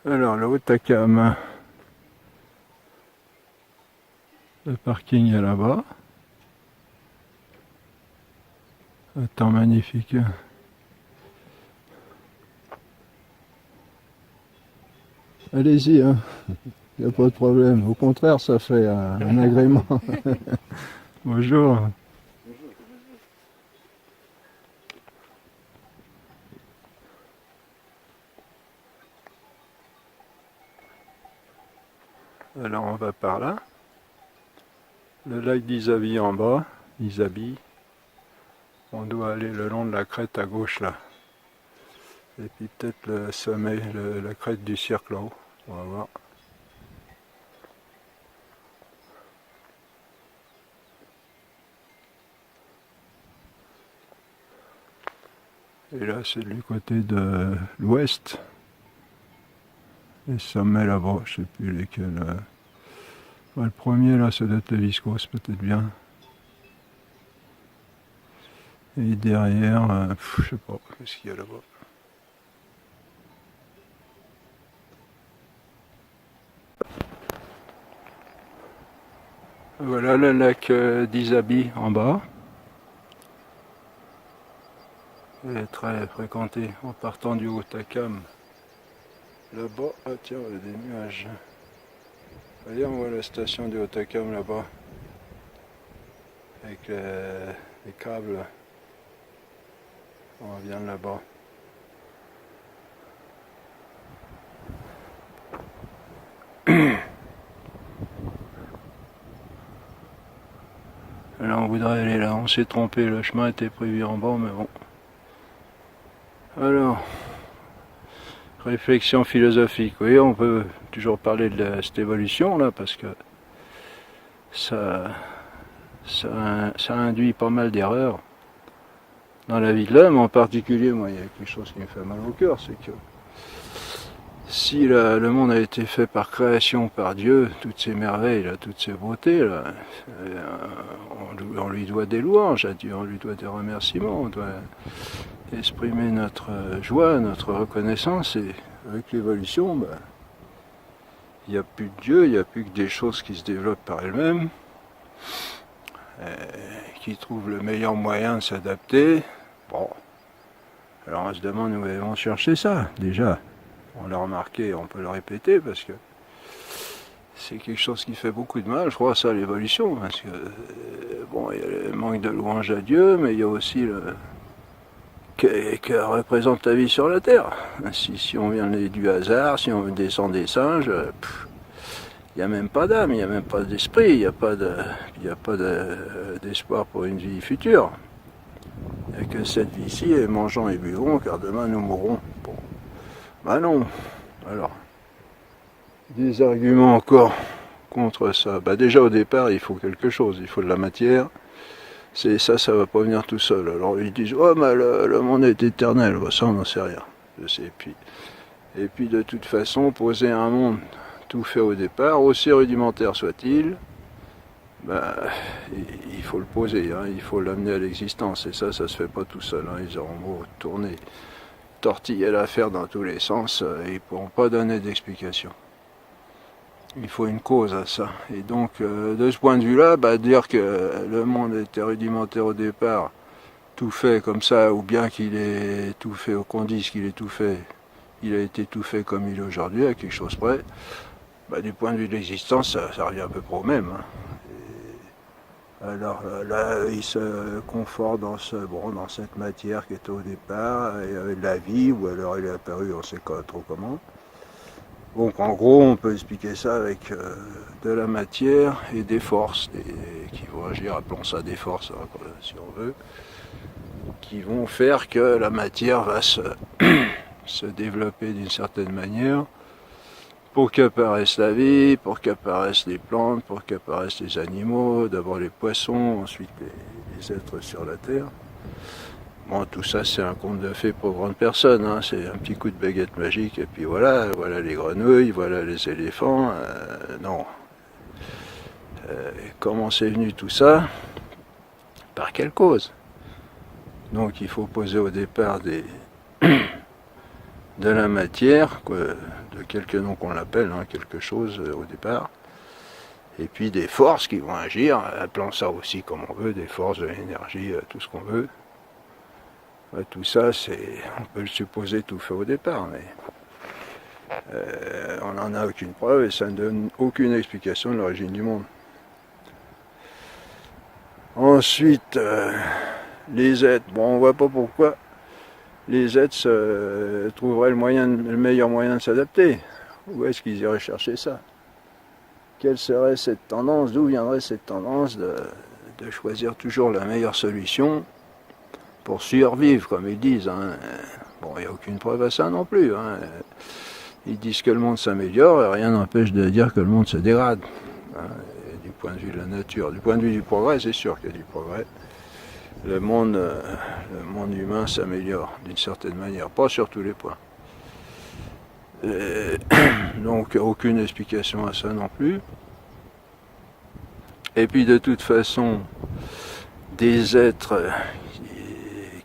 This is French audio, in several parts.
Alors, le Haut-Takam, le parking est là-bas. Un temps magnifique. Allez-y, hein. Il n'y a pas de problème. Au contraire, ça fait un agrément. Bonjour. Alors, on va par là. Le lac d'Isabi en bas. Isabi. On doit aller le long de la crête à gauche là. Et puis peut-être le sommet, la crête du cirque là-haut. On va voir. Et là c'est du côté de l'ouest. Les sommets là-bas, je sais plus lesquels. Le premier là, ça doit être le Viscose peut-être bien. Et derrière, je sais pas, qu'est-ce qu'il y a là-bas. Voilà le lac d'Isabi en bas. Il est très fréquenté en partant du Haut-Takam. Là-bas, ah tiens, il y a des nuages. Voyez, on voit la station du Haut-Takam là-bas. Avec les câbles. On vient de là-bas. Là, on voudrait aller là. On s'est trompé. Le chemin était prévu en bas, mais bon. Alors, réflexion philosophique. Oui, on peut toujours parler de cette évolution là, parce que ça induit pas mal d'erreurs dans la vie de l'homme. En particulier, moi, il y a quelque chose qui me fait mal au cœur, c'est que si le monde a été fait par création, par Dieu, toutes ces merveilles, là, toutes ces beautés, là, on lui doit des louanges à Dieu, on lui doit des remerciements, on doit exprimer notre joie, notre reconnaissance, et avec l'évolution, il n'y a plus de Dieu, il n'y a plus que des choses qui se développent par elles-mêmes, qui trouvent le meilleur moyen de s'adapter. Bon, alors on se demande où elles vont chercher ça, déjà. On l'a remarqué, on peut le répéter, parce que c'est quelque chose qui fait beaucoup de mal, je crois, ça, l'évolution, parce que, bon, il y a le manque de louange à Dieu, mais il y a aussi que représente la vie sur la Terre. Si on vient du hasard, si on descend des singes, il n'y a même pas d'âme, il n'y a même pas d'esprit, il n'y a pas d'espoir pour une vie future. Il n'y a que cette vie-ci, et mangeons et buvons, car demain nous mourrons. Bon. Ben non. Alors, des arguments encore contre ça. Bah déjà au départ, il faut quelque chose, il faut de la matière. C'est ça, ça va pas venir tout seul. Alors ils disent, oh mais le monde est éternel, ça on n'en sait rien. Je sais. Et puis de toute façon, poser un monde tout fait au départ, aussi rudimentaire soit-il, bah, il faut le poser, hein, il faut l'amener à l'existence. Et ça se fait pas tout seul. Hein. Ils auront beau tourner, tortiller l'affaire dans tous les sens, ils ne pourront pas donner d'explication. Il faut une cause à ça. Et donc, de ce point de vue-là, dire que le monde était rudimentaire au départ, tout fait comme ça, ou bien qu'il est tout fait, qu'on dise qu'il est tout fait, il a été tout fait comme il est aujourd'hui, à quelque chose près, du point de vue de l'existence, ça revient à peu près au même. Hein. Alors là, il se conforte dans cette matière qui était au départ, et avec la vie, ou alors il est apparu, on ne sait pas trop comment. Donc en gros, on peut expliquer ça avec de la matière et des forces, qui vont agir, appelons ça des forces, hein, si on veut, qui vont faire que la matière va se développer d'une certaine manière, pour qu'apparaisse la vie, pour qu'apparaissent les plantes, pour qu'apparaissent les animaux, d'abord les poissons, ensuite les êtres sur la terre. Bon, tout ça c'est un conte de fées pour grandes personnes, hein. C'est un petit coup de baguette magique et puis voilà les grenouilles, voilà les éléphants, non. Comment c'est venu tout ça? Par quelle cause? Donc il faut poser au départ de la matière, de quelque nom qu'on l'appelle, hein, quelque chose au départ. Et puis des forces qui vont agir, appelons ça aussi comme on veut, des forces de l'énergie, tout ce qu'on veut. Ouais, tout ça, on peut le supposer tout fait au départ, mais on n'en a aucune preuve et ça ne donne aucune explication de l'origine du monde. Ensuite, les êtres, bon, on ne voit pas pourquoi les êtres trouveraient le meilleur moyen de s'adapter. Où est-ce qu'ils iraient chercher ça? Quelle serait cette tendance? D'où viendrait cette tendance de choisir toujours la meilleure solution pour survivre, comme ils disent, hein. Bon, il n'y a aucune preuve à ça non plus, hein. Ils disent que le monde s'améliore et rien n'empêche de dire que le monde se dégrade, hein. Du point de vue de la nature. Du point de vue du progrès, c'est sûr qu'il y a du progrès. Le monde humain s'améliore d'une certaine manière, pas sur tous les points. Donc aucune explication à ça non plus. Et puis de toute façon, des êtres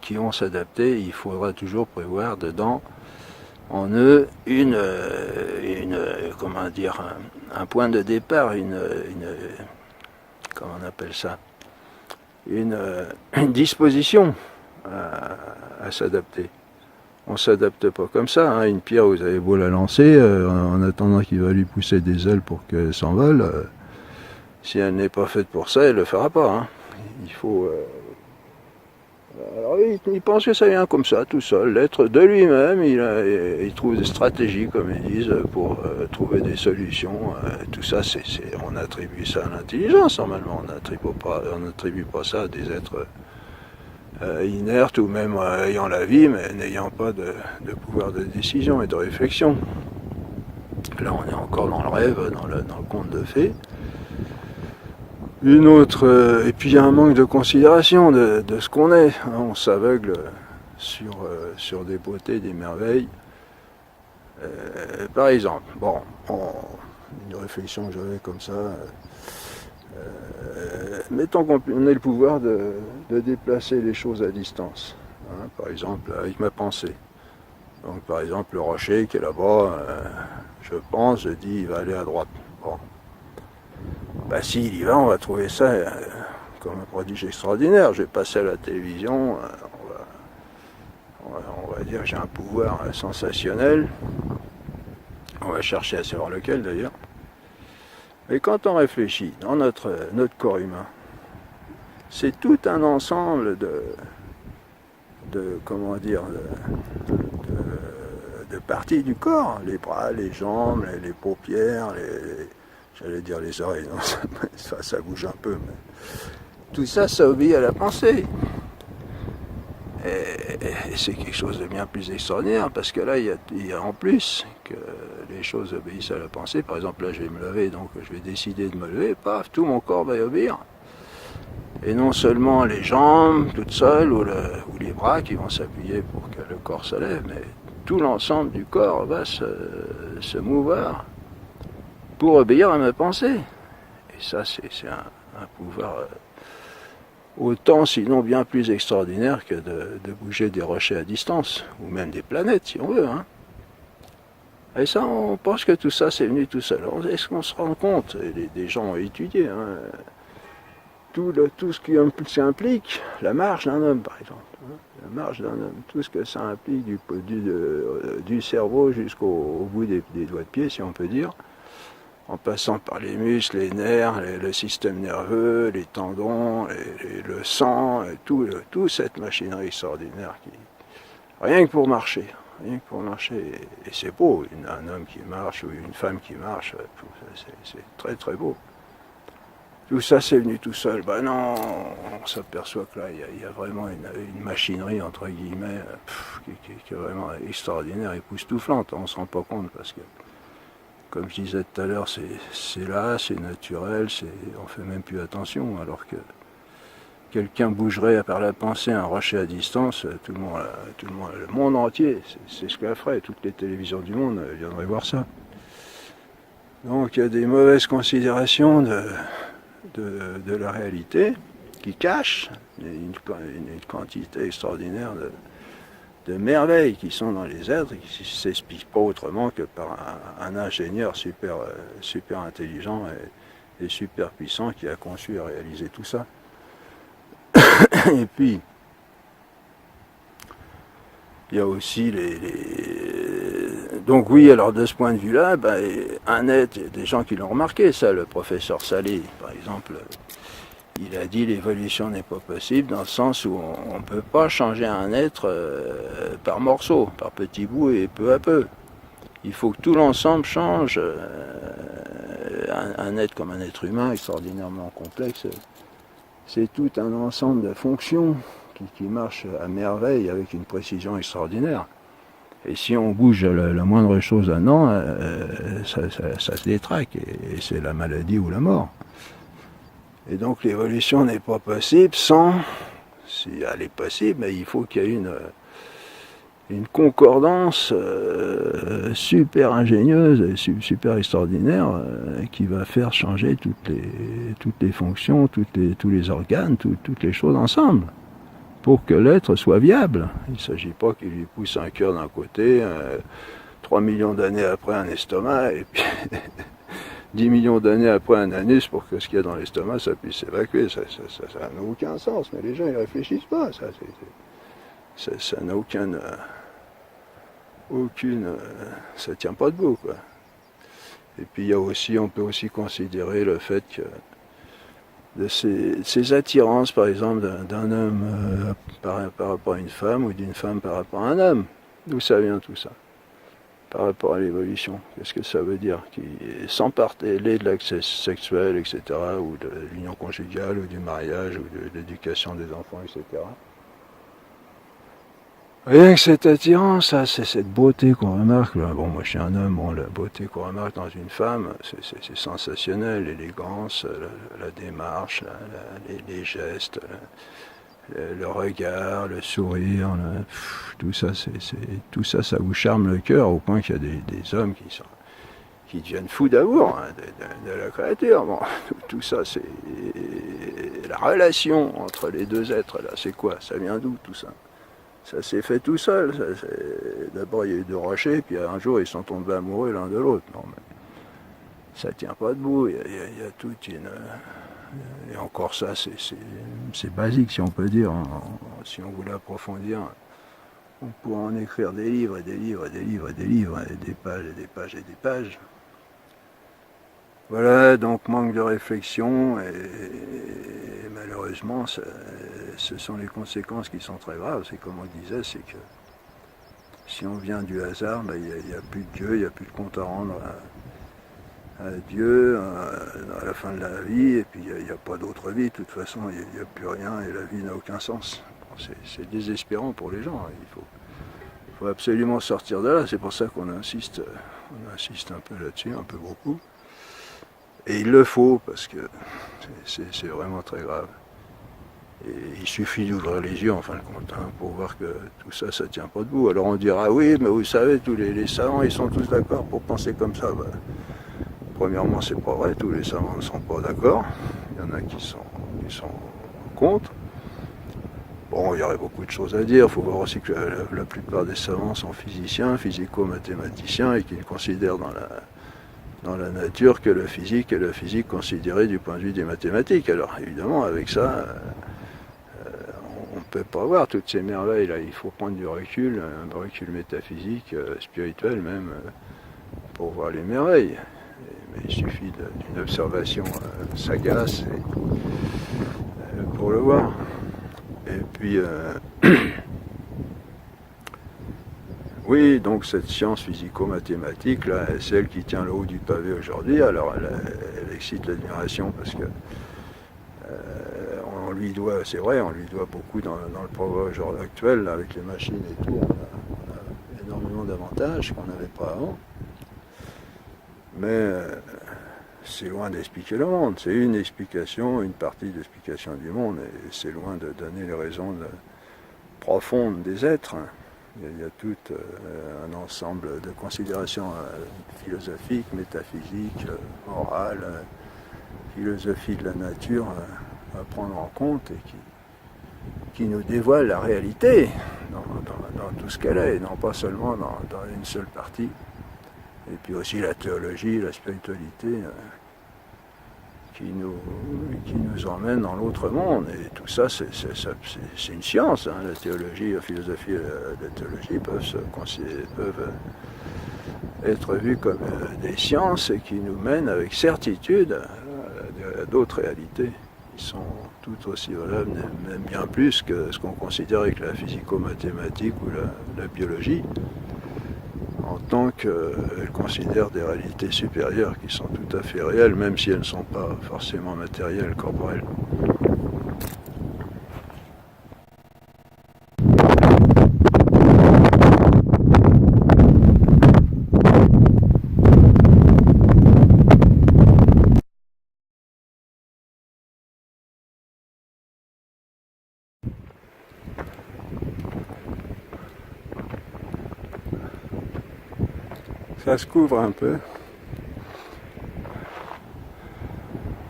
qui vont s'adapter, il faudra toujours prévoir dedans en eux comment dire, un point de départ, comment on appelle ça, une disposition à s'adapter. On ne s'adapte pas comme ça, hein. Une pierre, vous avez beau la lancer, en attendant qu'il va lui pousser des ailes pour qu'elle s'envole, si elle n'est pas faite pour ça, elle ne le fera pas, hein. Il faut... Alors il pense que ça vient comme ça, tout seul. L'être de lui-même, il trouve des stratégies, comme ils disent, pour trouver des solutions. Tout ça, on attribue ça à l'intelligence, normalement. On n'attribue pas ça à des êtres inertes ou même ayant la vie, mais n'ayant pas de pouvoir de décision et de réflexion. Là, on est encore dans le rêve, dans le conte de fées. Une autre, et puis il y a un manque de considération de ce qu'on est, hein. On s'aveugle sur des beautés, des merveilles. Par exemple, bon, une réflexion que j'avais comme ça, mettons qu'on ait le pouvoir de déplacer les choses à distance, hein, par exemple avec ma pensée. Donc par exemple le rocher qui est là-bas, je dis il va aller à droite. Bon. Bah s'il y va, on va trouver ça comme un prodige extraordinaire. Je vais passer à la télévision, on va dire que j'ai un pouvoir sensationnel. On va chercher à savoir lequel d'ailleurs. Mais quand on réfléchit dans notre corps humain, c'est tout un ensemble de comment dire, de parties du corps, les bras, les jambes, les paupières, j'allais dire les oreilles, non, ça bouge un peu, mais tout ça, ça obéit à la pensée. Et c'est quelque chose de bien plus extraordinaire, parce que là, il y a en plus que les choses obéissent à la pensée. Par exemple, là, je vais me lever, donc je vais décider de me lever, paf, tout mon corps va y obéir. Et non seulement les jambes toutes seules, ou les bras qui vont s'appuyer pour que le corps se lève, mais tout l'ensemble du corps va se mouvoir pour obéir à ma pensée. Et ça, c'est un pouvoir autant, sinon bien plus extraordinaire que de bouger des rochers à distance, ou même des planètes, si on veut, hein. Et ça, on pense que tout ça, c'est venu tout seul. Est-ce qu'on se rend compte? Des gens ont étudié, hein, tout ce qui implique la marche d'un homme, par exemple. Hein, la marche d'un homme, tout ce que ça implique du cerveau jusqu'au bout des doigts de pied, si on peut dire, en passant par les muscles, les nerfs, le système nerveux, les tendons, le sang, toute cette machinerie extraordinaire rien que pour marcher, et c'est beau, un homme qui marche ou une femme qui marche, c'est très très beau. Tout ça c'est venu tout seul. Ben non, on s'aperçoit que là il y a vraiment une machinerie entre guillemets qui est vraiment extraordinaire, époustouflante. On ne se rend pas compte parce que, comme je disais tout à l'heure, c'est là, c'est naturel, on fait même plus attention, alors que quelqu'un bougerait par la pensée un rocher à distance, tout le monde entier, c'est ce qu'elle ferait, toutes les télévisions du monde viendraient voir ça. Donc il y a des mauvaises considérations de la réalité qui cachent une quantité extraordinaire merveilles qui sont dans les êtres et qui ne s'expliquent pas autrement que par un ingénieur super intelligent et super puissant qui a conçu et réalisé tout ça. Et puis, il y a aussi donc oui, alors de ce point de vue-là, ben, un être, il y a des gens qui l'ont remarqué, ça, le professeur Salé, par exemple, il a dit l'évolution n'est pas possible dans le sens où on ne peut pas changer un être par morceaux, par petits bouts et peu à peu. Il faut que tout l'ensemble change. Un être comme un être humain extraordinairement complexe, c'est tout un ensemble de fonctions qui marchent à merveille avec une précision extraordinaire. Et si on bouge la moindre chose un an, ça se détraque et c'est la maladie ou la mort. Et donc l'évolution n'est pas possible sans, si elle est possible, mais il faut qu'il y ait une concordance super ingénieuse, super extraordinaire, qui va faire changer toutes les fonctions, tous les organes, toutes les choses ensemble, pour que l'être soit viable. Il ne s'agit pas qu'il lui pousse un cœur d'un côté, 3 millions d'années après un estomac, et puis 10 millions d'années après un anus pour que ce qu'il y a dans l'estomac, ça puisse s'évacuer. Ça n'a aucun sens, mais les gens ils réfléchissent pas. Ça n'a aucune, ça tient pas debout, quoi. Et puis il y a aussi, on peut aussi considérer le fait que de ces attirances, par exemple, d'un homme par rapport à une femme ou d'une femme par rapport à un homme, d'où ça vient tout ça? Par rapport à l'évolution, qu'est-ce que ça veut dire? Sans parler de l'accès sexuel, etc., ou de l'union conjugale, ou du mariage, ou de l'éducation des enfants, etc. Rien que cette attirance, c'est cette beauté qu'on remarque. Là. Bon, moi je suis un homme, bon, la beauté qu'on remarque dans une femme, c'est sensationnel, l'élégance, la démarche, les gestes, le regard, le sourire, tout ça, ça vous charme le cœur au point qu'il y a des hommes qui deviennent fous d'amour de la créature. Bon, tout ça, c'est la relation entre les deux êtres là. C'est quoi? Ça vient d'où tout ça? Ça s'est fait tout seul. D'abord, il y a eu deux rochers, puis un jour, ils sont tombés amoureux l'un de l'autre. Non, mais ça tient pas debout. Il y a toute une... Et encore ça, c'est basique, si on peut dire. Si on voulait approfondir, on pourrait en écrire des livres et des livres et des livres et des livres, et des pages et des pages et des pages. Voilà, donc manque de réflexion, et malheureusement, ce sont les conséquences qui sont très graves. C'est comme on disait, c'est que si on vient du hasard, ben, il n'y a plus de Dieu, il n'y a plus de compte à rendre à Dieu à la fin de la vie, et puis il n'y a pas d'autre vie, de toute façon il n'y a plus rien et la vie n'a aucun sens. Bon, c'est désespérant pour les gens, il faut absolument sortir de là, c'est pour ça qu'on insiste un peu là-dessus, un peu beaucoup. Et il le faut, parce que c'est vraiment très grave. Et il suffit d'ouvrir les yeux en fin de compte pour voir que tout ça, ça tient pas debout. Alors on dira, oui, mais vous savez, tous les savants, ils sont tous d'accord pour penser comme ça. Ben, premièrement, c'est pas vrai, tous les savants ne sont pas d'accord. Il y en a qui sont contre. Bon, il y aurait beaucoup de choses à dire. Il faut voir aussi que la plupart des savants sont physiciens, physico-mathématiciens, et qu'ils considèrent dans la nature que le physique est la physique considérée du point de vue des mathématiques. Alors évidemment, avec ça, on ne peut pas voir toutes ces merveilles là. Il faut prendre du recul, un recul métaphysique, spirituel même, pour voir les merveilles. Mais il suffit d'une observation sagace pour le voir. Et puis, oui, donc cette science physico-mathématique, là, celle qui tient le haut du pavé aujourd'hui, alors elle excite l'admiration parce que on lui doit, c'est vrai, on lui doit beaucoup dans le progrès actuel, là, avec les machines et tout, on a énormément d'avantages qu'on n'avait pas avant. Mais c'est loin d'expliquer le monde, c'est une explication, une partie d'explication du monde, et c'est loin de donner les raisons profondes des êtres. Il y a tout un ensemble de considérations philosophiques, métaphysiques, morales, philosophie de la nature à prendre en compte et qui nous dévoile la réalité dans tout ce qu'elle est, et non pas seulement dans une seule partie. Et puis aussi la théologie, la spiritualité qui nous emmène dans l'autre monde. Et tout ça, c'est une science. Hein. La théologie, la philosophie, la théologie peuvent être vues comme des sciences et qui nous mènent avec certitude à d'autres réalités qui sont tout aussi valables, même bien plus que ce qu'on considère avec la physico-mathématique ou la biologie, en tant qu'elles considèrent des réalités supérieures qui sont tout à fait réelles, même si elles ne sont pas forcément matérielles, corporelles. Ça se couvre un peu.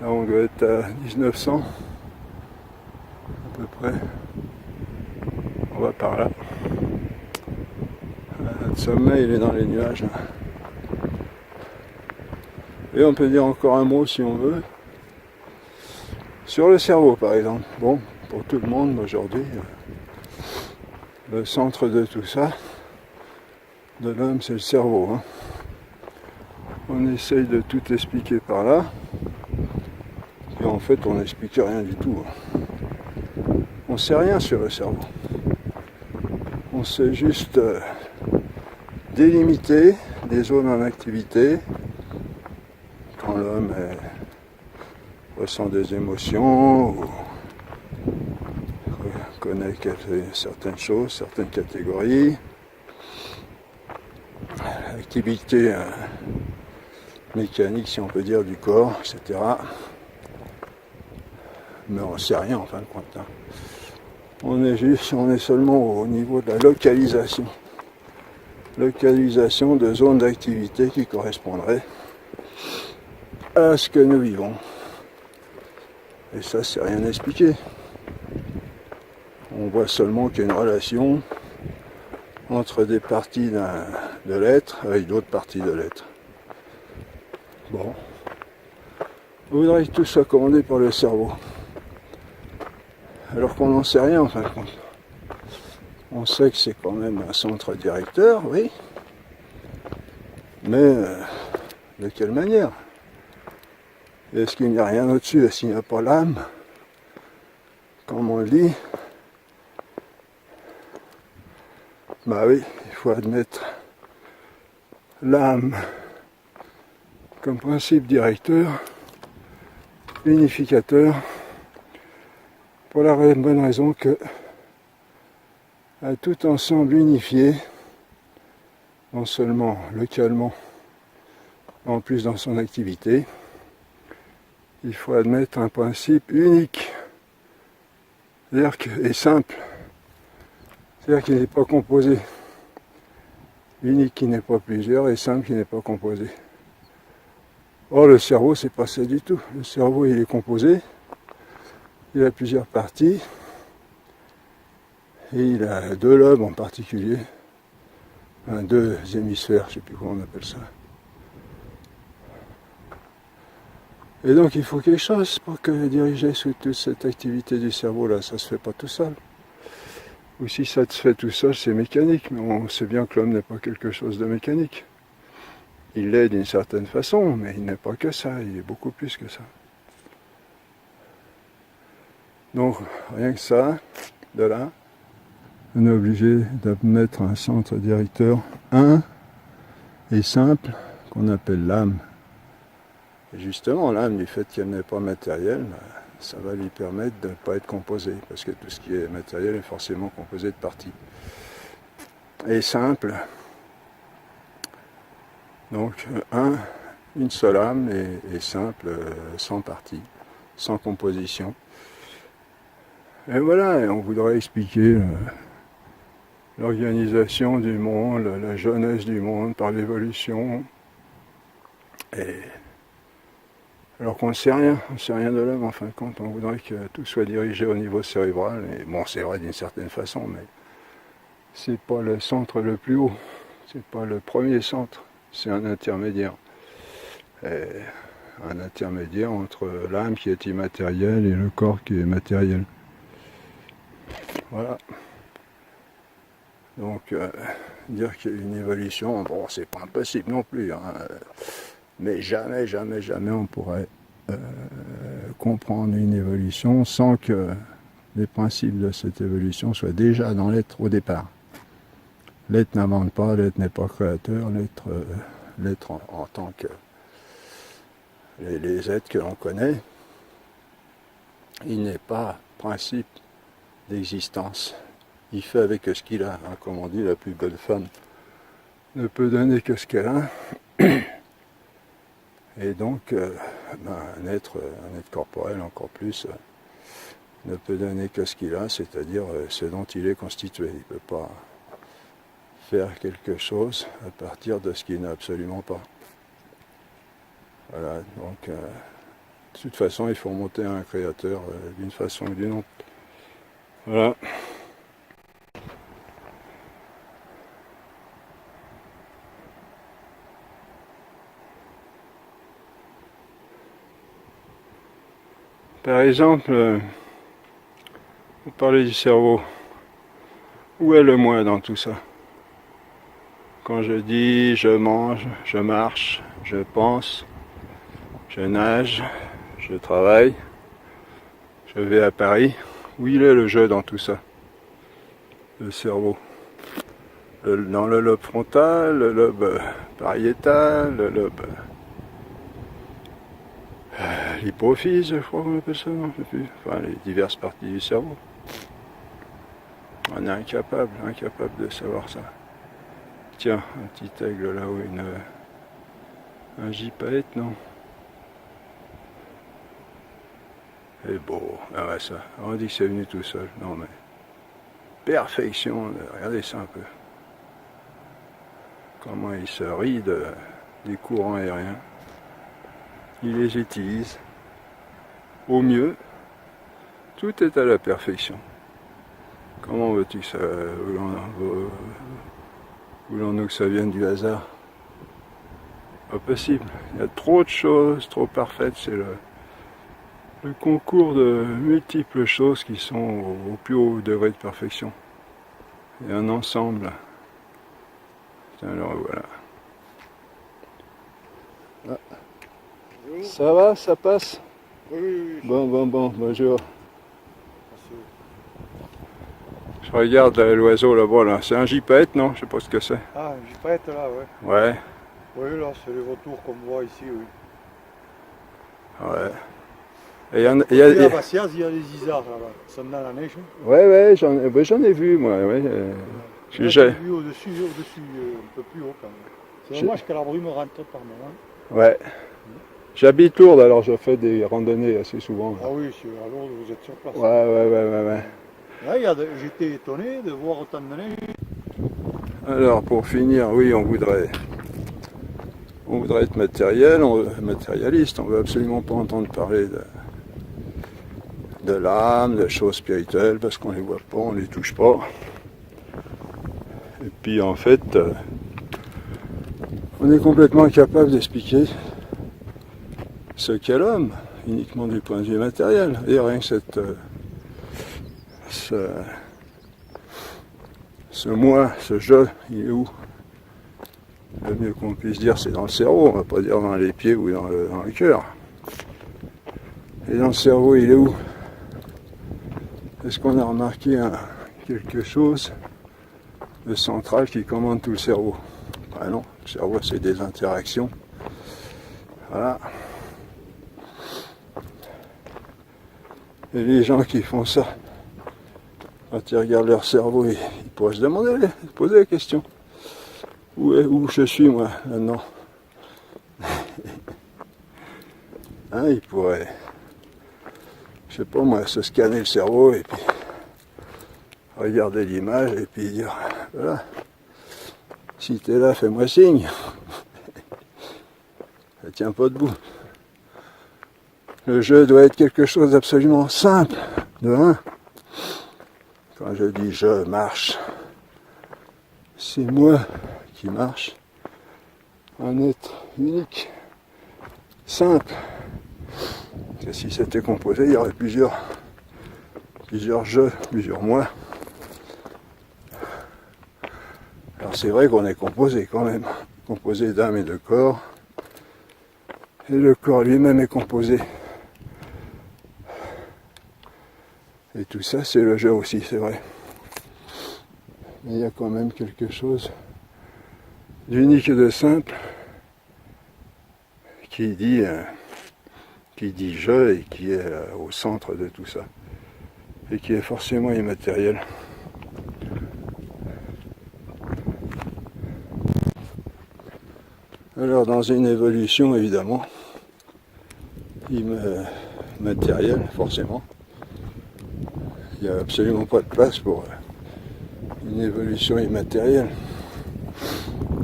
Là, on doit être à 1900, à peu près. On va par là. Le sommet, il est dans les nuages. Et on peut dire encore un mot, si on veut, sur le cerveau, par exemple. Bon, pour tout le monde, aujourd'hui, le centre de tout ça, de l'homme, c'est le cerveau. Hein. On essaye de tout expliquer par là, et en fait on n'explique rien du tout. On sait rien sur le cerveau. On sait juste délimiter des zones en activité quand l'homme ressent des émotions ou connaît certaines choses, certaines catégories, activités mécanique, si on peut dire, du corps, etc. Mais on ne sait rien en fin de compte. Hein. On est seulement au niveau de la localisation. Localisation de zones d'activité qui correspondraient à ce que nous vivons. Et ça, c'est rien à expliquer. On voit seulement qu'il y a une relation entre des parties de l'être avec d'autres parties de l'être. Bon. On voudrait que tout soit commandé par le cerveau. Alors qu'on n'en sait rien en fin de compte. On sait que c'est quand même un centre directeur, oui. Mais de quelle manière? Est-ce qu'il n'y a rien au-dessus? Est-ce qu'il n'y a pas l'âme? Comme on le dit, bah oui, il faut admettre l'âme comme principe directeur, unificateur, pour la bonne raison que à tout ensemble unifié, non seulement localement, en plus dans son activité, il faut admettre un principe unique, c'est-à-dire et simple, c'est-à-dire qu'il n'est pas composé, unique qui n'est pas plusieurs et simple qui n'est pas composé. Or le cerveau, c'est pas ça du tout. Le cerveau, il est composé, il a plusieurs parties, et il a deux lobes en particulier, deux hémisphères, je ne sais plus comment on appelle ça. Et donc il faut quelque chose pour que diriger toute cette activité du cerveau là, ça se fait pas tout seul. Ou si ça se fait tout seul, c'est mécanique, mais on sait bien que l'homme n'est pas quelque chose de mécanique. Il l'est d'une certaine façon, mais il n'est pas que ça, il est beaucoup plus que ça. Donc rien que ça, de là, on est obligé de mettre un centre directeur un et simple qu'on appelle l'âme. Et justement, l'âme, du fait qu'elle n'est pas matérielle, ça va lui permettre de ne pas être composée, parce que tout ce qui est matériel est forcément composé de parties. Et simple, donc une seule âme et simple, sans parties, sans composition. Et voilà, et on voudrait expliquer l'organisation du monde, la jeunesse du monde par l'évolution. Et Alors qu'on ne sait rien de l'homme en fin de compte, on voudrait que tout soit dirigé au niveau cérébral, et bon c'est vrai d'une certaine façon, mais c'est pas le centre le plus haut, c'est pas le premier centre, c'est un intermédiaire. Et un intermédiaire entre l'âme qui est immatérielle et le corps qui est matériel. Voilà. Donc dire qu'il y a une évolution, bon c'est pas impossible non plus, hein, mais jamais, jamais, jamais on pourrait comprendre une évolution sans que les principes de cette évolution soient déjà dans l'être au départ. L'être n'invente pas, l'être n'est pas créateur, l'être en tant que les êtres que l'on connaît, il n'est pas principe d'existence. Il fait avec ce qu'il a. Hein, comme on dit, la plus belle femme ne peut donner que ce qu'elle a. Et donc, un être corporel encore plus, ne peut donner que ce qu'il a, c'est-à-dire ce dont il est constitué. Il ne peut pas faire quelque chose à partir de ce qu'il n'a absolument pas. Voilà, donc de toute façon il faut remonter à un créateur d'une façon ou d'une autre. Voilà. Par exemple, vous parlez du cerveau. Où est le moi dans tout ça? Quand je dis je mange, je marche, je pense, je nage, je travaille, je vais à Paris. Où il est le jeu dans tout ça? Le cerveau. Dans le lobe frontal, le lobe pariétal, le lobe... l'hypophyse, je crois qu'on appelle ça, non? Je sais plus. Enfin, les diverses parties du cerveau. On est incapable de savoir ça. Tiens, un petit aigle là-haut, un gypaète, non? Et beau, ah ouais ça, on dit que c'est venu tout seul, non mais... Perfection, regardez ça un peu. Comment il se rit des courants aériens. Il les utilise au mieux. Tout est à la perfection. Comment veux-tu que ça... Voulons-nous que ça vienne du hasard? Pas possible. Il y a trop de choses, trop parfaites. C'est le concours de multiples choses qui sont au plus haut degré de perfection. Et un ensemble. Alors voilà. Ah. Ça va, ça passe? Oui. Bon, bonjour. Je regarde l'oiseau là-bas, là. C'est un gypaète, non? Je sais pas ce que c'est. Ah, un gypaète là, ouais. Ouais. Oui, là, c'est les vautours qu'on voit ici, oui. Ouais. Et à Bastiaz, il y a les isards là-bas, qui sont dans la neige. Ouais, j'en ai vu, moi. Ouais. J'ai vu au-dessus, un peu plus haut quand même. C'est dommage que la brume rentre par moment. Ouais. J'habite Lourdes, alors je fais des randonnées assez souvent. Là. Ah oui, à Lourdes, vous êtes sur place. Ouais. Là, j'étais étonné de voir autant de neige. Alors, pour finir, oui, on voudrait être matérialiste, on veut absolument pas entendre parler de l'âme, de choses spirituelles, parce qu'on les voit pas, on les touche pas. Et puis en fait, on est complètement incapable d'expliquer ce qu'est l'homme, uniquement du point de vue matériel. Et rien que ce moi, ce je, il est où? Le mieux qu'on puisse dire, c'est dans le cerveau, on va pas dire dans les pieds ou dans le cœur. Et dans le cerveau, il est où? Est-ce qu'on a remarqué quelque chose de central qui commande tout le cerveau? Ben non, le cerveau, c'est des interactions. Voilà. Et les gens qui font ça, quand ils regardent leur cerveau, ils pourraient se poser la question. Où je suis, moi, maintenant? Hein, ils pourraient, je sais pas moi, se scanner le cerveau et puis regarder l'image et puis dire, voilà, si t'es là, fais-moi signe. Ça tient pas debout. Le jeu doit être quelque chose d'absolument simple. De un, quand je dis je marche, c'est moi qui marche. Un être unique, simple. Et si c'était composé, il y aurait plusieurs jeux, plusieurs moi. Alors c'est vrai qu'on est composé quand même, composé d'âme et de corps. Et le corps lui-même est composé. Et tout ça, c'est le jeu aussi, c'est vrai. Mais il y a quand même quelque chose d'unique et de simple qui dit je et qui est au centre de tout ça. Et qui est forcément immatériel. Alors dans une évolution évidemment, immatérielle forcément, il n'y a absolument pas de place pour une évolution immatérielle.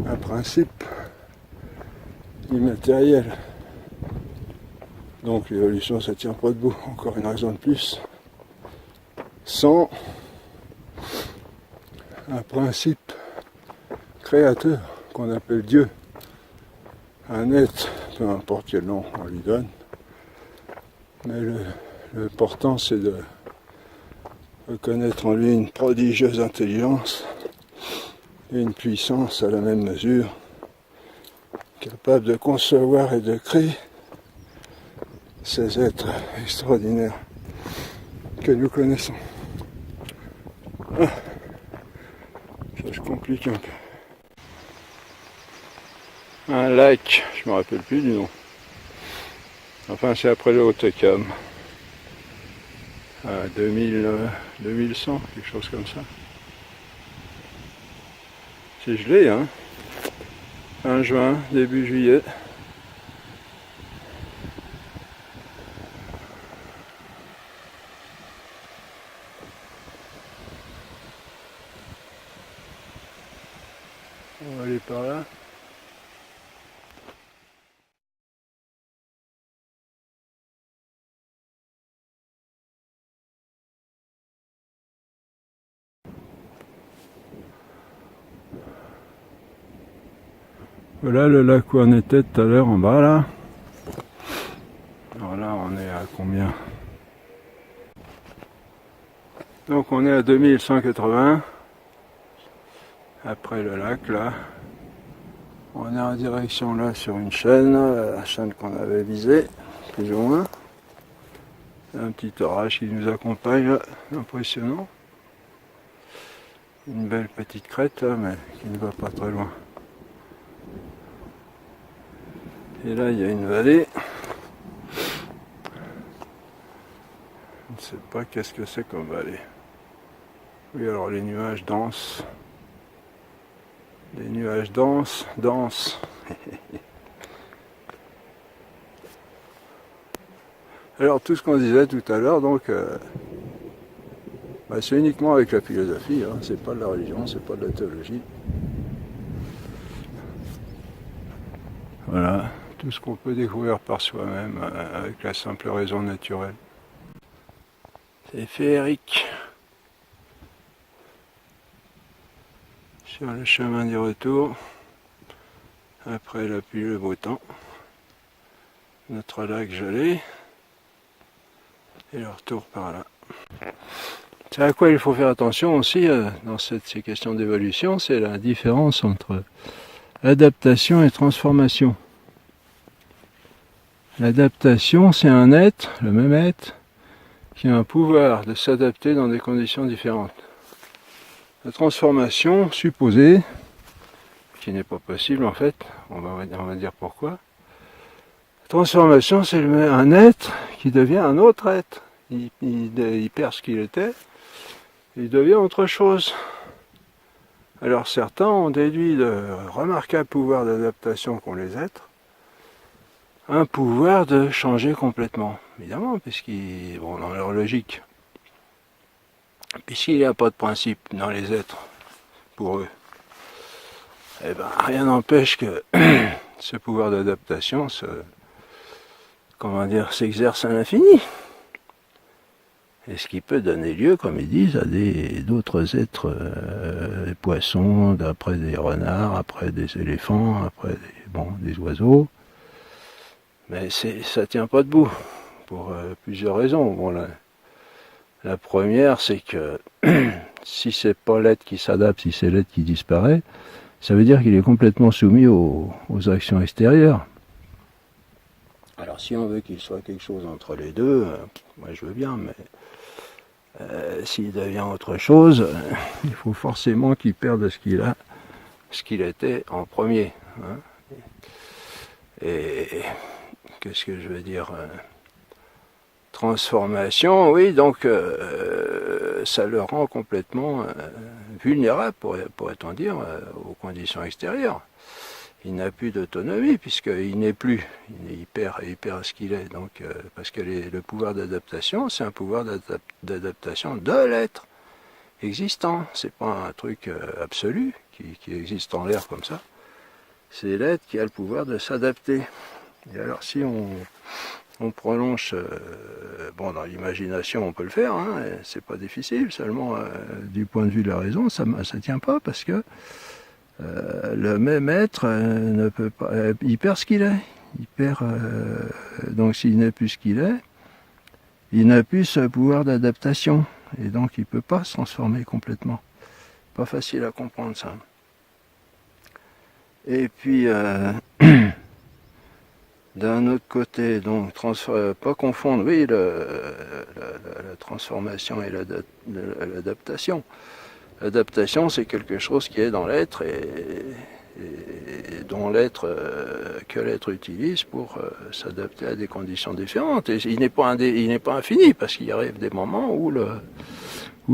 Un principe immatériel. Donc l'évolution ça tient pas debout, encore une raison de plus. Sans un principe créateur qu'on appelle Dieu. Un être, peu importe quel nom on lui donne, mais l'important c'est de reconnaître en lui une prodigieuse intelligence et une puissance à la même mesure, capable de concevoir et de créer ces êtres extraordinaires que nous connaissons. Ah, ça se complique un peu. Un lac, je me rappelle plus du nom. Enfin, c'est après le Haut-Cam. À 2100, quelque chose comme ça. C'est gelé, hein. Fin juin, début juillet. On va aller par là. Voilà le lac où on était tout à l'heure en bas là. Alors là on est à combien? Donc on est à 2180. Après le lac là. On est en direction là sur une chaîne, la chaîne qu'on avait visée, plus ou moins. Un petit orage qui nous accompagne là, impressionnant. Une belle petite crête là, mais qui ne va pas très loin. Et là, il y a une vallée. Je ne sais pas qu'est-ce que c'est comme vallée. Oui, alors les nuages dansent. Les nuages dansent. Alors tout ce qu'on disait tout à l'heure, donc, c'est uniquement avec la philosophie, hein, c'est pas de la religion, c'est pas de la théologie. Voilà, tout ce qu'on peut découvrir par soi-même avec la simple raison naturelle. C'est féerique. Sur le chemin du retour, après la pluie, le beau temps, notre lac gelé, et le retour par là. C'est à quoi il faut faire attention aussi dans ces questions d'évolution, c'est la différence entre adaptation et transformation. L'adaptation, c'est un être, le même être, qui a un pouvoir de s'adapter dans des conditions différentes. La transformation supposée, qui n'est pas possible en fait, on va dire pourquoi. La transformation, c'est un être qui devient un autre être. Il perd ce qu'il était, il devient autre chose. Alors certains ont déduit de remarquables pouvoirs d'adaptation qu'ont les êtres, un pouvoir de changer complètement, évidemment, puisqu'il, dans leur logique, puisqu'il n'y a pas de principe dans les êtres, pour eux, eh ben, rien n'empêche que ce pouvoir d'adaptation se comment dire, s'exerce à l'infini. Et ce qui peut donner lieu, comme ils disent, à d'autres êtres, des poissons, après des renards, après des éléphants, après des oiseaux. Mais ça tient pas debout, pour plusieurs raisons. Bon, la première, c'est que si c'est pas l'être qui s'adapte, si c'est l'être qui disparaît, ça veut dire qu'il est complètement soumis aux actions extérieures. Alors si on veut qu'il soit quelque chose entre les deux, moi je veux bien, mais s'il devient autre chose, il faut forcément qu'il perde ce qu'il était en premier. Hein. Et qu'est-ce que je veux dire transformation, oui, donc ça le rend complètement vulnérable, pourrait-on dire, aux conditions extérieures. Il n'a plus d'autonomie puisqu'il n'est plus, il perd ce qu'il est. Donc, parce que le pouvoir d'adaptation, c'est un pouvoir d'adaptation de l'être existant. C'est pas un truc absolu qui existe en l'air comme ça. C'est l'être qui a le pouvoir de s'adapter. Et alors, si on prolonge, dans l'imagination, on peut le faire. Hein, c'est pas difficile. Seulement, du point de vue de la raison, ça tient pas parce que le même être ne peut pas, il perd ce qu'il est. Il perd, donc s'il n'est plus ce qu'il est, il n'a plus ce pouvoir d'adaptation. Et donc il ne peut pas se transformer complètement. Pas facile à comprendre ça. Et puis, d'un autre côté, donc, pas confondre, oui, la transformation et l'adaptation. L'adaptation, c'est quelque chose qui est dans l'être et dont que l'être utilise pour s'adapter à des conditions différentes. Et il n'est pas infini, parce qu'il arrive des moments où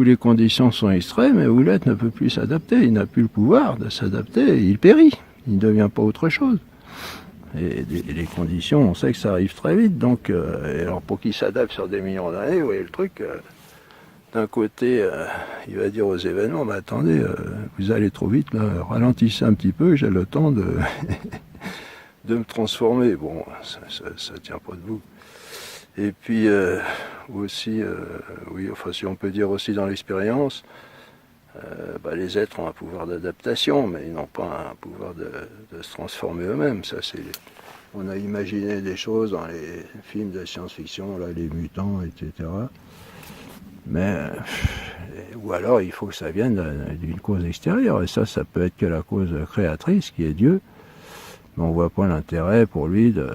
les conditions sont extrêmes et où l'être ne peut plus s'adapter. Il n'a plus le pouvoir de s'adapter et il périt. Il ne devient pas autre chose. Et les conditions, on sait que ça arrive très vite. Donc, alors pour qu'il s'adapte sur des millions d'années, vous voyez le truc... d'un côté, il va dire aux événements, mais attendez, vous allez trop vite, là, ralentissez un petit peu, j'ai le temps de, de me transformer. Bon, ça tient pas debout. Et puis, aussi, oui, enfin, si on peut dire aussi dans l'expérience, les êtres ont un pouvoir d'adaptation, mais ils n'ont pas un pouvoir de se transformer eux-mêmes. Ça, on a imaginé des choses dans les films de science-fiction, là, les mutants, etc., mais ou alors il faut que ça vienne d'une cause extérieure, et ça peut être que la cause créatrice qui est Dieu, mais on voit pas l'intérêt pour lui de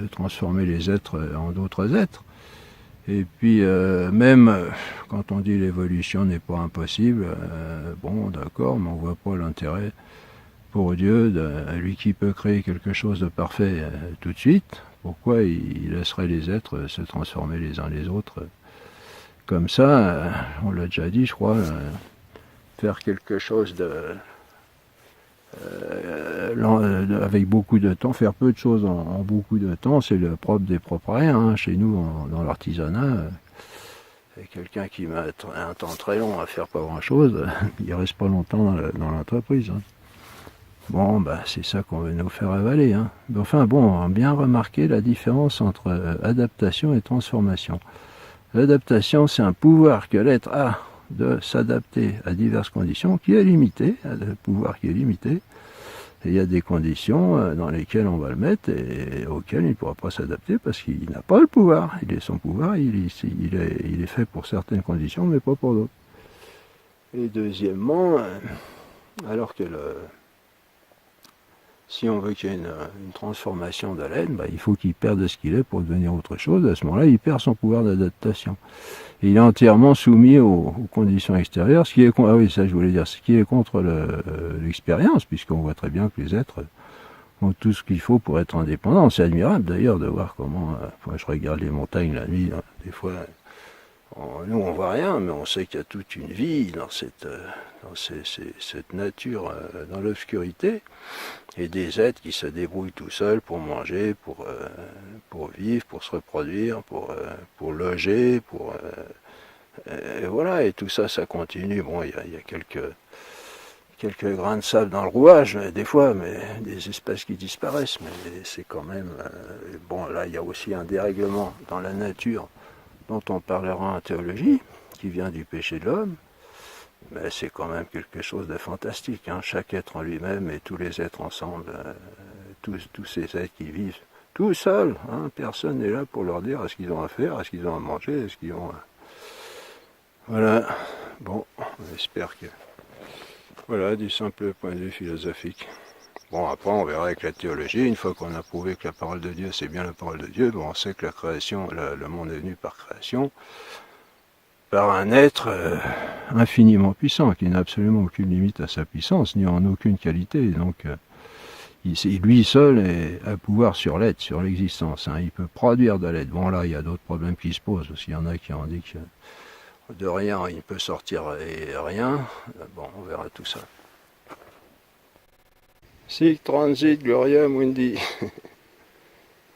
transformer les êtres en d'autres êtres. Et puis même quand on dit l'évolution n'est pas impossible, bon d'accord, mais on voit pas l'intérêt pour Dieu, lui qui peut créer quelque chose de parfait tout de suite, pourquoi il laisserait les êtres se transformer les uns les autres comme ça, on l'a déjà dit, je crois, faire quelque chose avec beaucoup de temps, faire peu de choses en beaucoup de temps, c'est le propre des propres-rien. Hein. Chez nous, dans l'artisanat, quelqu'un qui met un temps très long à faire pas grand-chose, il reste pas longtemps dans l'entreprise. Hein. Bon, c'est ça qu'on veut nous faire avaler. Hein. Mais enfin, bon, on a bien remarqué la différence entre adaptation et transformation. L'adaptation, c'est un pouvoir que l'être a de s'adapter à diverses conditions qui est limité, un pouvoir qui est limité. Et il y a des conditions dans lesquelles on va le mettre et auxquelles il ne pourra pas s'adapter parce qu'il n'a pas le pouvoir. Son pouvoir, il est fait pour certaines conditions, mais pas pour d'autres. Et deuxièmement, alors que si on veut qu'il y ait une transformation de l'être, il faut qu'il perde ce qu'il est pour devenir autre chose. À ce moment-là, il perd son pouvoir d'adaptation. Et il est entièrement soumis aux conditions extérieures, ce qui est contre l'expérience, puisqu'on voit très bien que les êtres ont tout ce qu'il faut pour être indépendants. C'est admirable d'ailleurs de voir comment, je regarde les montagnes la nuit, hein, des fois, nous on voit rien, mais on sait qu'il y a toute une vie dans cette nature, dans l'obscurité, et des êtres qui se débrouillent tout seuls pour manger, pour vivre, pour se reproduire, pour loger, et voilà, et tout ça, ça continue. Bon, il y a quelques grains de sable dans le rouage, des fois, mais des espèces qui disparaissent, mais c'est quand même... bon, là, il y a aussi un dérèglement dans la nature dont on parlera en théologie, qui vient du péché de l'homme, mais c'est quand même quelque chose de fantastique, hein. Chaque être en lui-même et tous les êtres ensemble, tous ces êtres qui vivent tout seuls, hein. Personne n'est là pour leur dire à ce qu'ils ont à faire, à ce qu'ils ont à manger, à ce qu'ils ont à... Voilà, bon, on espère que... Voilà, du simple point de vue philosophique. Bon, après, on verra avec la théologie, une fois qu'on a prouvé que la parole de Dieu, c'est bien la parole de Dieu, bon, on sait que la création, le monde est venu par création, par un être infiniment puissant, qui n'a absolument aucune limite à sa puissance, ni en aucune qualité, donc lui seul a pouvoir sur l'être, sur l'existence, hein. Il peut produire de l'être. Bon, là, il y a d'autres problèmes qui se posent, parce qu'il y en a qui ont dit que de rien, il peut sortir et rien. Bon, on verra tout ça. Sic transit gloria mundi.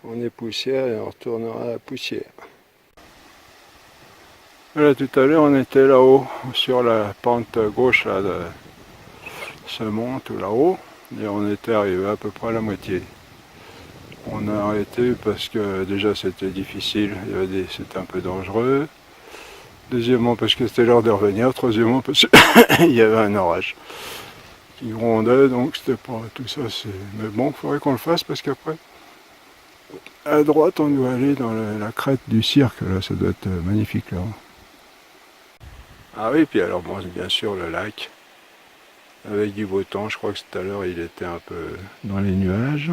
On est poussière et on retournera à la poussière. Voilà, tout à l'heure, on était là-haut, sur la pente gauche là, de ce mont, tout là-haut, et on était arrivé à peu près à la moitié. On a arrêté parce que déjà c'était difficile, c'était un peu dangereux. Deuxièmement parce que c'était l'heure de revenir. Troisièmement parce qu'il y avait un orage qui grondait, donc c'était pas tout ça. Mais bon, il faudrait qu'on le fasse parce qu'après, à droite, on doit aller dans la crête du cirque. Là, ça doit être magnifique là. Ah oui, puis alors bon, bien sûr le lac avec du beau temps. Je crois que tout à l'heure il était un peu dans les nuages.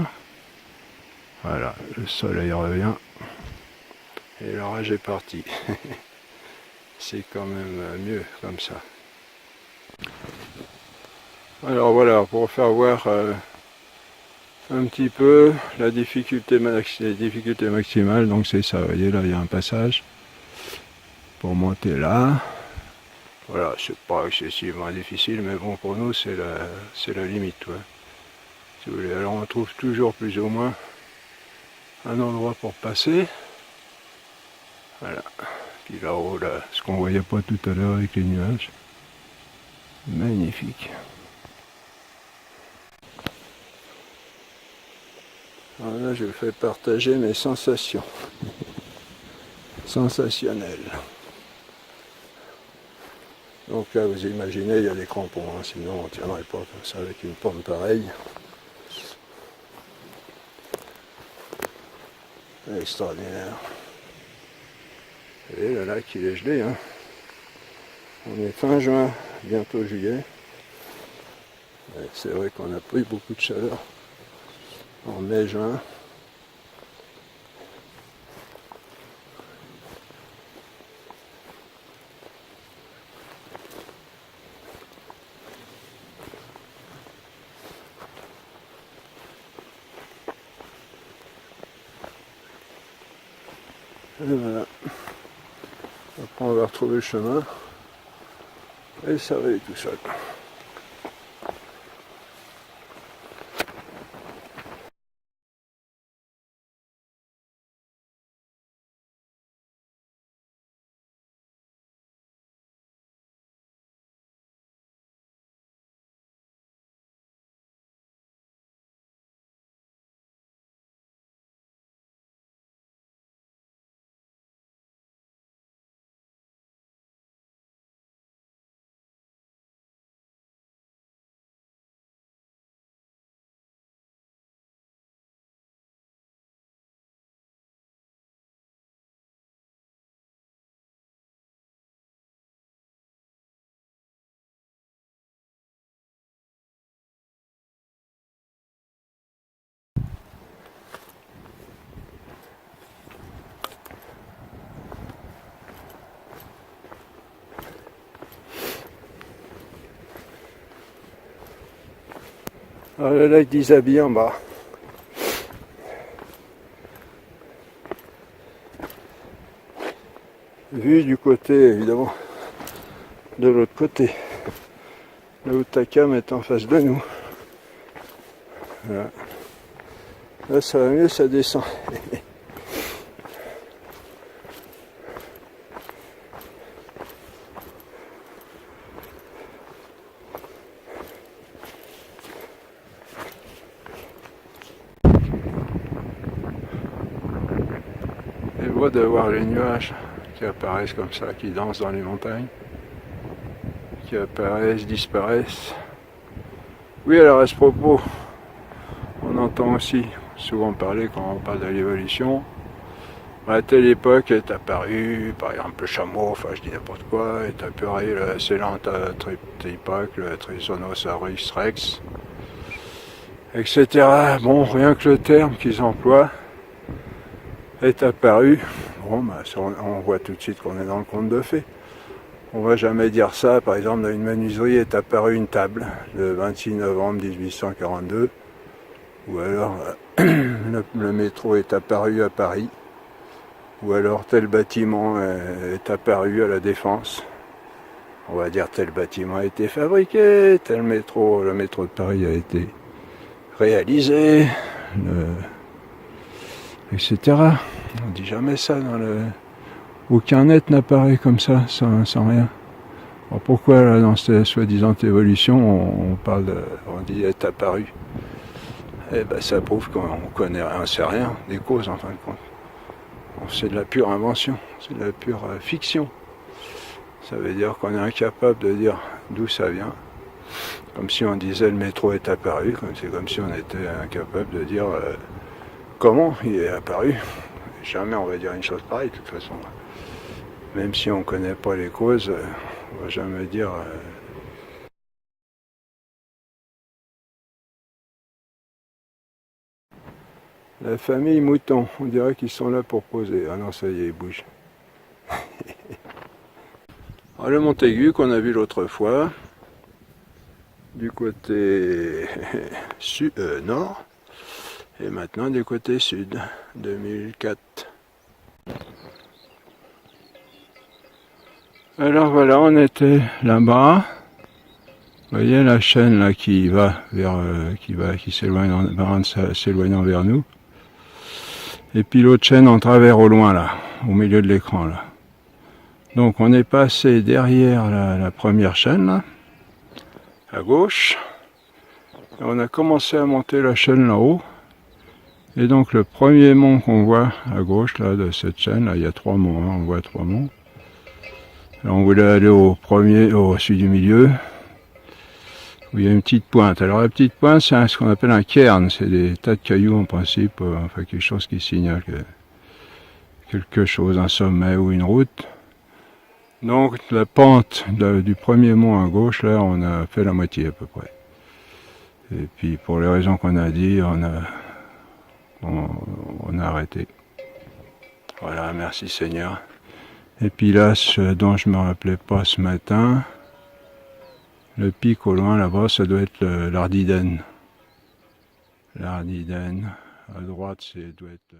Voilà, le soleil revient et l'orage est parti. C'est quand même mieux comme ça. Alors voilà, pour faire voir un petit peu la difficulté maximale, donc c'est ça, vous voyez là il y a un passage pour monter là. Voilà, c'est pas excessivement difficile, mais bon pour nous c'est la limite. Ouais. Si vous voulez. Alors on trouve toujours plus ou moins un endroit pour passer. Voilà. Puis là-haut, là, ce qu'on voyait pas tout à l'heure avec les nuages. Magnifique. Alors là, je vous fais partager mes sensations. Sensationnelles. Donc là, vous imaginez, il y a des crampons, hein, sinon on ne tiendrait pas comme ça avec une pomme pareille. Extraordinaire. Et le lac, il est gelé, hein. On est fin juin, bientôt juillet. C'est vrai qu'on a pris beaucoup de chaleur en mai-juin. Et voilà. Après on va retrouver le chemin. Et ça va aller tout seul. Alors le lac d'Isabi en bas. Vu du côté, évidemment, de l'autre côté. Là où Takam est en face de nous. Voilà. Là ça va mieux, ça descend. C'est beau de voir les nuages qui apparaissent comme ça, qui dansent dans les montagnes, qui apparaissent, disparaissent. Oui, alors à ce propos, on entend aussi souvent parler, quand on parle de l'évolution, à telle époque est apparu, par exemple, le chameau, enfin je dis n'importe quoi, est apparu le Sahelanthropus, le Tyrannosaurus Rex, etc. Bon, rien que le terme qu'ils emploient est apparu. Bon, bah, on voit tout de suite qu'on est dans le conte de fées. On va jamais dire ça. Par exemple, dans une menuiserie est apparue une table le 26 novembre 1842. Ou alors, le métro est apparu à Paris. Ou alors, tel bâtiment est apparu à la Défense. On va dire tel bâtiment a été fabriqué, le métro de Paris a été réalisé, etc. On dit jamais ça dans le... Aucun net n'apparaît comme ça, sans rien. Alors pourquoi là, dans cette soi-disant évolution, on dit est apparu? Eh ben ça prouve qu'on connaît, on sait rien des causes en fin de compte. C'est de la pure invention, c'est de la pure fiction. Ça veut dire qu'on est incapable de dire d'où ça vient. Comme si on disait le métro est apparu, c'est comme si on était incapable de dire comment il est apparu. Jamais on va dire une chose pareille de toute façon. Même si on ne connaît pas les causes, on ne va jamais dire... La famille Mouton, on dirait qu'ils sont là pour poser. Ah non, ça y est, ils bougent. Alors, le Montaigu qu'on a vu l'autre fois, du côté nord, et maintenant du côté sud, 2004. Alors voilà, on était là-bas. Vous voyez la chaîne là qui va vers, qui s'éloignant vers nous. Et puis l'autre chaîne en travers au loin là, au milieu de l'écran là. Donc on est passé derrière la première chaîne là, à gauche. Et on a commencé à monter la chaîne là-haut. Et donc le premier mont qu'on voit à gauche là de cette chaîne, là il y a 3 monts, hein, on voit 3 monts. Alors on voulait aller au celui du milieu, où il y a une petite pointe. Alors la petite pointe c'est ce qu'on appelle un cairn, c'est des tas de cailloux en principe, enfin quelque chose qui signale quelque chose, un sommet ou une route. Donc la pente du premier mont à gauche, là on a fait la moitié à peu près. Et puis pour les raisons qu'on a dit, on a arrêté. Voilà, merci Seigneur. Et puis là, ce dont je me rappelais pas ce matin, le pic au loin là-bas, ça doit être l'Ardiden. L'Ardiden, à droite, doit être...